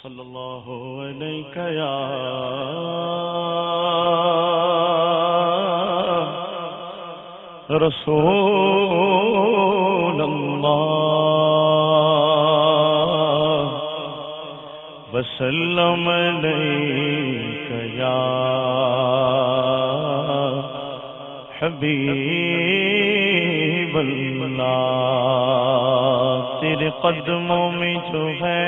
صلی اللہ علیہ یا رسول اللہ وسلم علیہ یا حبیب اللہ، تیرے قدموں میں جو ہے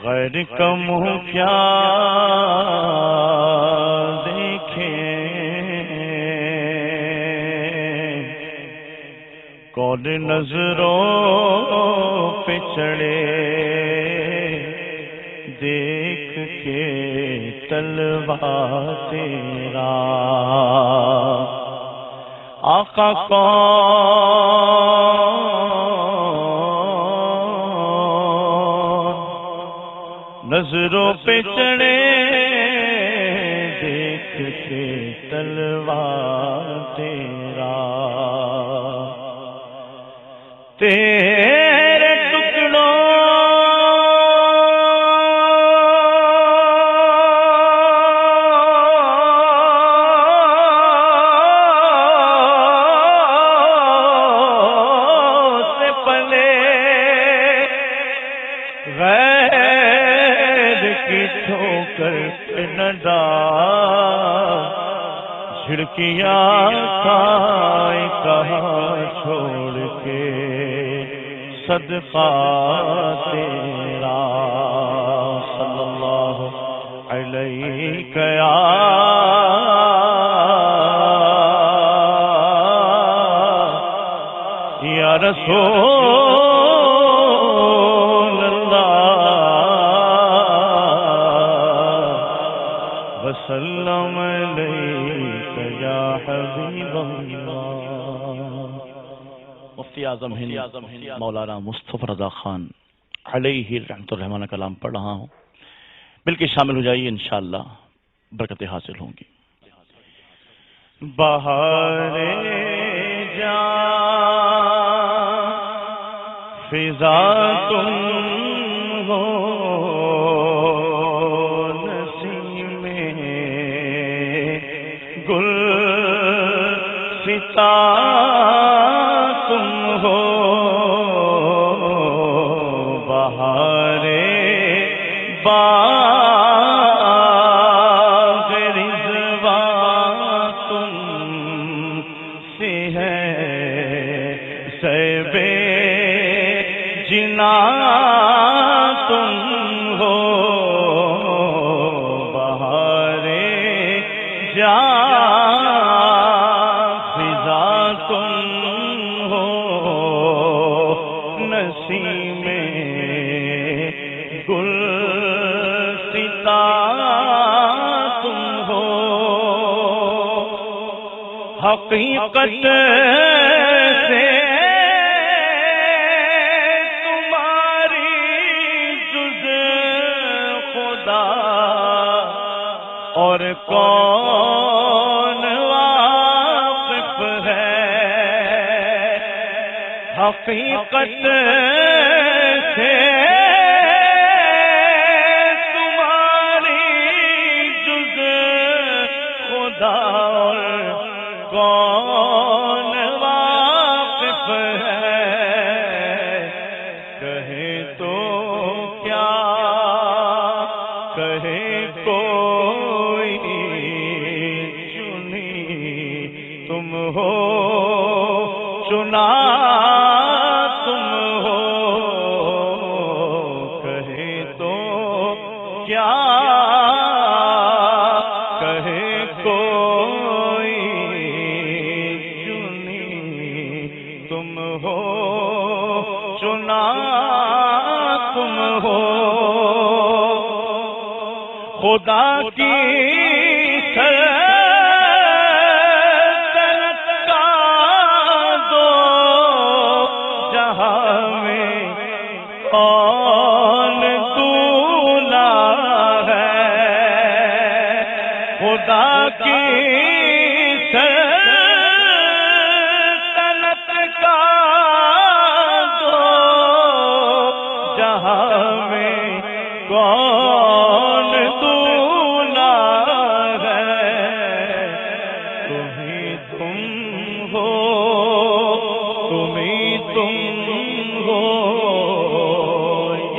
غیر کا منہ کیا دیکھیں، کون نظروں پہ چڑھے دیکھ کے طلبہ تیرا، آقا کون نظروں پہ چڑھے دیکھ کے طلبہ تیرا، تیرے ٹکڑوں سے پلے غیر کی ٹھوکر پہ نہ ڈال، کھڑکیاں کھائے کہاں چھوڑ کے صدقہ تیرا، صلی اللہ علیہ یا رسول اللہ وسلم علیہ یا حبیب اللہ۔ مفتی اعظم ہند مولانا مصطفی رضا خان علیہ رحمۃ الرحمٰن کا کلام پڑھ رہا ہوں، مل کے شامل ہو جائیے، انشاءاللہ برکتیں حاصل ہوں گی۔ بہار جان فضا تم ہو، نسیم گل ستا تم ہو، بہار باغ رضوان تم سے ہے، صیب جنا تم ہو، بہار جان فضا تم ہو، نسیم گل ستا تم ہو، حقیقت سے تمہاری جز خدا اور کون واقف ہے، حقیقت سے تمہاری جز خدا اور کون واقف ہے، کہے تو کیا کہے کوئی، چنی تم ہو چنا تم ہو، کہے تو کیا کہے کوئی، چنی تم ہو چنا تم ہو، خدا کی سلطنت کا دو جہاں میں کون دولا ہے، خدا کی سلطنت کا دو جہاں میں کون دولا ہے، تم ہی تم ہو، تم ہی تم ہو،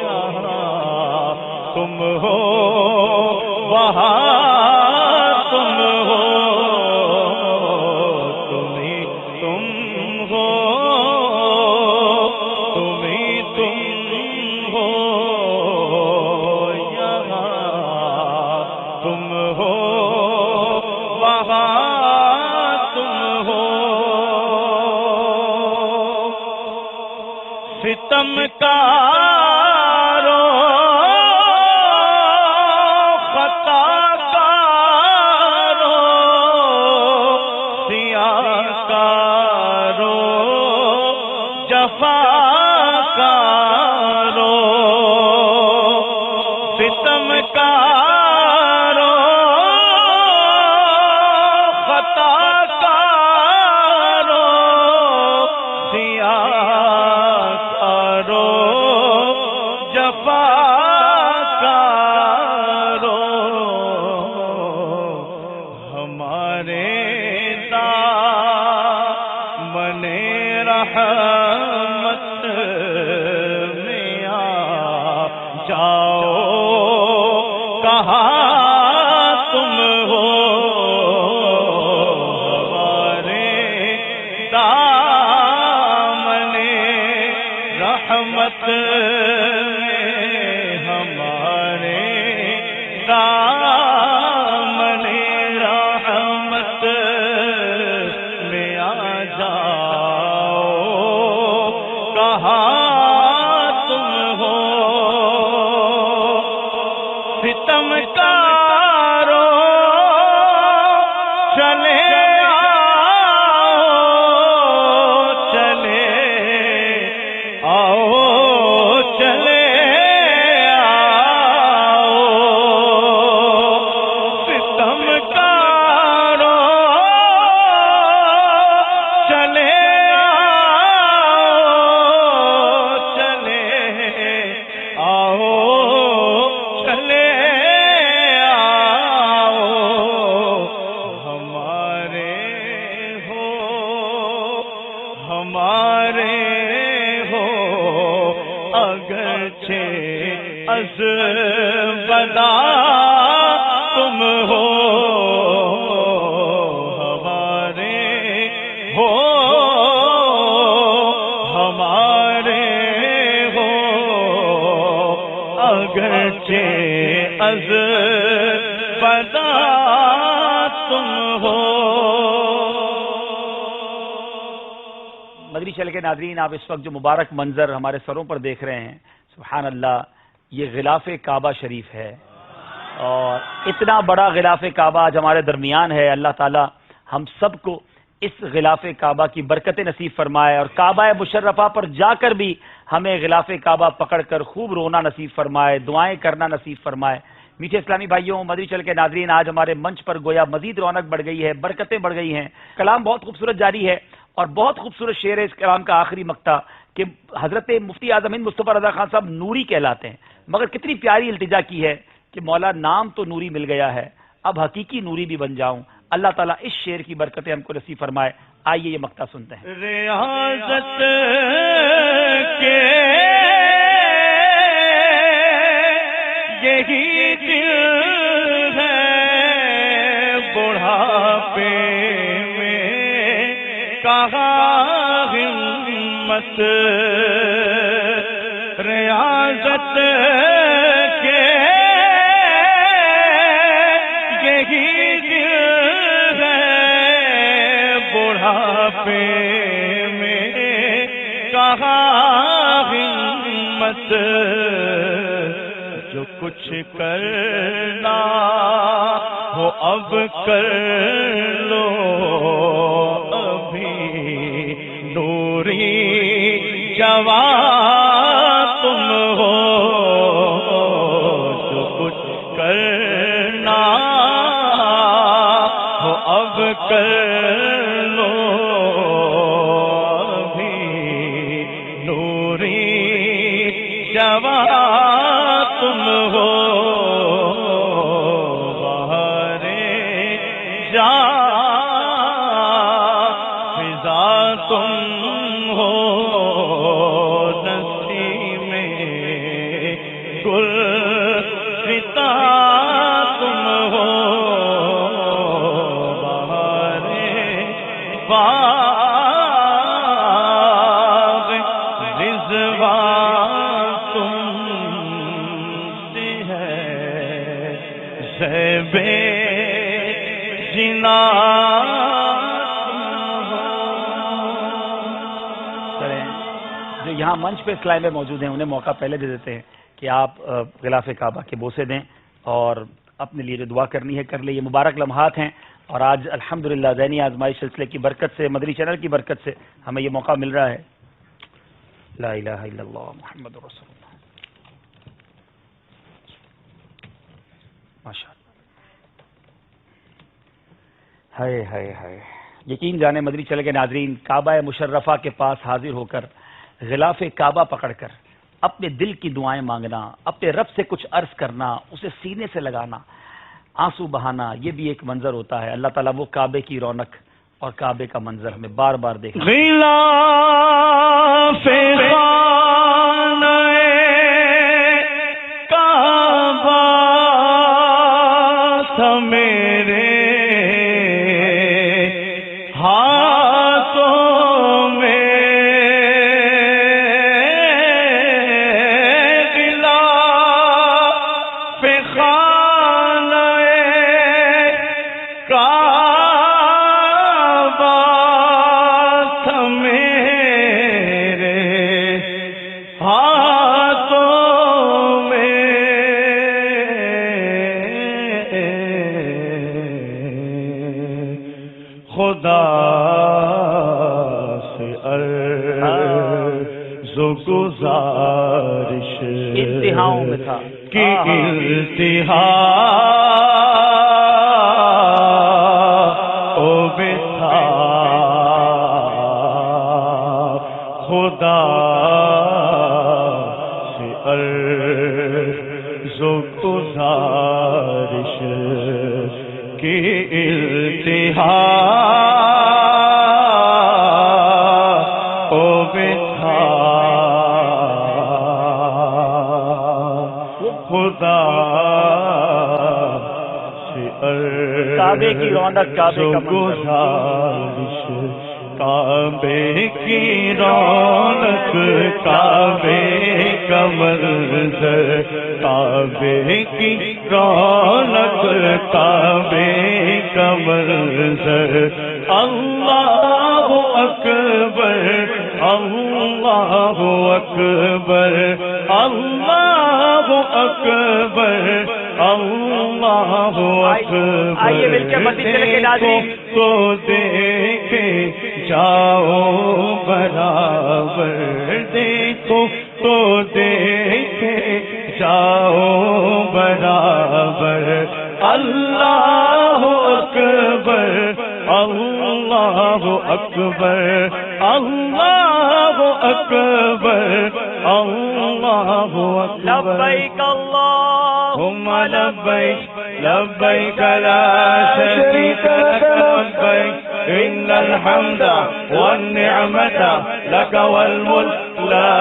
یہاں تم ہو، وہاں تم ہو، تم ہی تم ہو، تم ہی تم ہو، یہاں تم ہو، وہاں تم ہو، ستم کارو جفا کارو، ستم کارو، خطا کارو، سیاہ کارو، جفا کارو، ہمارے دامن رحمت میں آ جاؤ، کہاں تم ہو، ہمارے دامن رحمت میں، ہمارے دامن رحمت میں آ جاؤ، کہاں تم ہو، ستم کارو چلے آؤ، چلے آؤ، چلے آؤ، ستم کارو چلے ہمارے ہو، اگرچہ از بدا تم ہو، ہمارے ہو، ہمارے ہو، اگرچہ از بدا تم ہو۔ مدنی چینل کے ناظرین، آپ اس وقت جو مبارک منظر ہمارے سروں پر دیکھ رہے ہیں، سبحان اللہ، یہ غلاف کعبہ شریف ہے، اور اتنا بڑا غلاف کعبہ آج ہمارے درمیان ہے۔ اللہ تعالی ہم سب کو اس غلاف کعبہ کی برکت نصیب فرمائے، اور کعبہ مشرفہ پر جا کر بھی ہمیں غلاف کعبہ پکڑ کر خوب رونا نصیب فرمائے، دعائیں کرنا نصیب فرمائے۔ میٹھے اسلامی بھائیوں، مدنی چینل کے ناظرین، آج ہمارے منچ پر گویا مزید رونق بڑھ گئی ہے، برکتیں بڑھ گئی ہیں۔ کلام بہت خوبصورت جاری ہے، اور بہت خوبصورت شعر ہے اس کلام کا آخری مقطع کہ حضرت مفتی اعظم ہند مصطفیٰ رضا خان صاحب نوری کہلاتے ہیں، مگر کتنی پیاری التجا کی ہے کہ مولا نام تو نوری مل گیا ہے، اب حقیقی نوری بھی بن جاؤں۔ اللہ تعالیٰ اس شعر کی برکتیں ہم کو نصیب فرمائے۔ آئیے یہ مقطع سنتے ہیں۔ ریاضت کے یہی دل ہے، بڑھاپے میں کہاں ہمت، ریاضت کے یہی دل ہے، بڑھاپے میں کہاں ہمت، جو کچھ کرنا ہو اب کر لو، ابھی نوری جوان تم ہو، جو کچھ کرنا ہو اب کر لو، ابھی نوری جوان تم ہو بہار فضا تم ہو نسیم گل خطا تم ہو بہار باغ رضوان تم سے ہے زیب جنا جو یہاں منچ پہ اس لائن میں موجود ہیں انہیں موقع پہلے دے دیتے ہیں کہ آپ غلاف کعبہ کے بوسے دیں اور اپنے لیے جو دعا کرنی ہے کر لیں. یہ مبارک لمحات ہیں اور آج الحمدللہ ذہنی آزمائش سلسلے کی برکت سے مدنی چینل کی برکت سے ہمیں یہ موقع مل رہا ہے. لا الہ الا اللہ محمد رسول اللہ. ماشاء اللہ. ہائے ہائے ہائے. یقین جانے مدنی چینل کے ناظرین کعبہ مشرفہ کے پاس حاضر ہو کر غلاف کعبہ پکڑ کر اپنے دل کی دعائیں مانگنا، اپنے رب سے کچھ عرض کرنا، اسے سینے سے لگانا، آنسو بہانا، یہ بھی ایک منظر ہوتا ہے. اللہ تعالیٰ وہ کعبے کی رونق اور کعبے کا منظر ہمیں بار بار دیکھنا. غلاف خانہ کعبہ تھا میرے ہاتھوں میں، غلاف خانہ کعبہ تھا میرے ہاتھوں میں، خدا سے عرض و گزارش انتہاؤں میں تھا کی انتہا او بتا خدا سے عرض و گزارش کی انتہا او بتا خدا سے کعبے کی رونق کعبے کا گزارش کعبے کی رونق کعبے کا منظر کعبے کی رونق کعبے کا منظر اللہ اکبر اللہ اکبر اللہ اکبر اللہ اکبر. آئیے مل کے مدنی چینل کے ناظرین تو دیکھے جاؤ برابر دیکھو تو دیکھے جاؤ برابر اللہ اکبر اللہ اکبر اللہ اکبر اللہ اکبر. لبیک اللہم لبیک لبیک لا شریک لک لبیک ان الحمد والنعمت لک والملک لا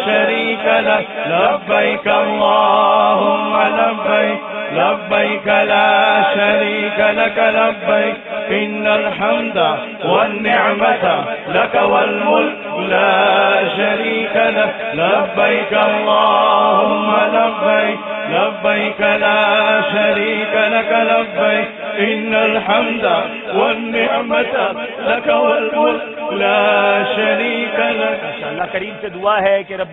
شریک لک لبیک اللہم لبیک لبیک لا شریک لک لبیک ان الحمد والنعمت لک والملک لا شریک لک لبیک اللہم لبیک لبیک لا شریک لک لبیک ان الحمد والنعمت لک والملک لا شریک لک. اللہ کریم سے دعا ہے کہ رب